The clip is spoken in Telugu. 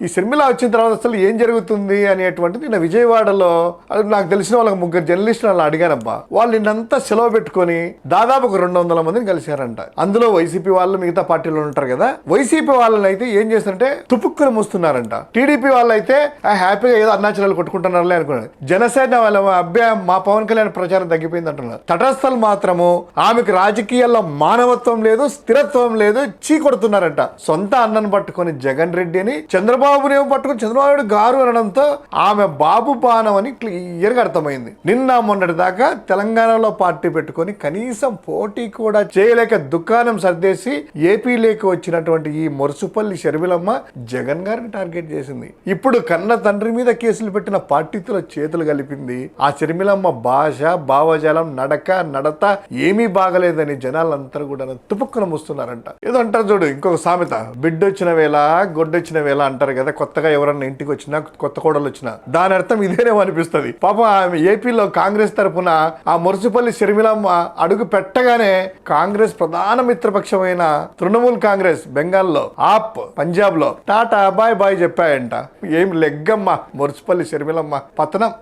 ఈ షర్మిల వచ్చిన తర్వాత అసలు ఏం జరుగుతుంది అనేటువంటిది నిన్న విజయవాడలో నాకు తెలిసిన వాళ్ళకి 3 జర్నలిస్టులు వాళ్ళు అడిగానబ్బా. వాళ్ళు నిన్నంతా సెలవు పెట్టుకొని దాదాపు ఒక 200 మందిని కలిశారంట. అందులో వైసీపీ వాళ్ళు, మిగతా పార్టీలు ఉంటారు కదా, వైసీపీ వాళ్ళని అయితే ఏం చేస్తారంటే తుపుక్కుని మూస్తున్నారంట. టీడీపీ వాళ్ళు అయితే హ్యాపీగా ఏదో అరుణాచలాలు కొట్టుకుంటున్నారులే అనుకున్నారు. జనసేన వాళ్ళ అబ్బాయి మా పవన్ కళ్యాణ్ ప్రచారం తగ్గిపోయింది అంటున్నారు. తటస్థలు మాత్రము ఆమెకు రాజకీయాల్లో మానవత్వం లేదు, స్థిరత్వం లేదు, చీ కొడుతున్నారంట. సొంత అన్నను పట్టుకొని జగన్ రెడ్డి అని, చంద్రబాబునేమో పట్టుకొని చంద్రబాబు నాయుడు గారు అనడంతో ఆమె బాబు బాణం అని క్లియర్గా అర్థమైంది. నిన్న మొన్నటి దాకా తెలంగాణలో పార్టీ పెట్టుకొని కనీసం పోటీ కూడా చేయలేక దుకాణం సర్దేసి ఏపీలోకి వచ్చినటువంటి ఈ మొరుసుపల్లి షర్మిలమ్మ జగన్ గారిని టార్గెట్ చేసింది. ఇప్పుడు కన్న తండ్రి మీద కేసులు పెట్టిన పార్టీతో చేతులు కలిపింది. ఆ షర్మిలమ్మ భాష, భావజాలం, నడత ఏమీ బాగలేదని జనాలందరూ కూడా తుపుక్కున మూస్తున్నారంట. ఏదో అంటారు చూడు, ఇంకొక సామెత, బిడ్డొచ్చిన వేళ గొడ్డొచ్చిన వేళ అంటారు కదా. కొత్తగా ఎవరన్నా ఇంటికి వచ్చినా, కొత్త కోడలు వచ్చినా, దాని అర్థం ఇదేనేమో అనిపిస్తుంది. పాప ఆమె ఏపీలో కాంగ్రెస్ తరఫున ఆ మురుసుపల్లి షర్మిలమ్మ అడుగు పెట్టగానే కాంగ్రెస్ ప్రధాన మిత్రపక్షమైన తృణమూల్ కాంగ్రెస్ బెంగాల్లో, ఆప్ పంజాబ్ లో టాటా బాయ్ బాయ్ చెప్పాయంట. ఏం లెగ్గమ్మ మురుసుపల్లి షర్మిలమ్మ పతనం.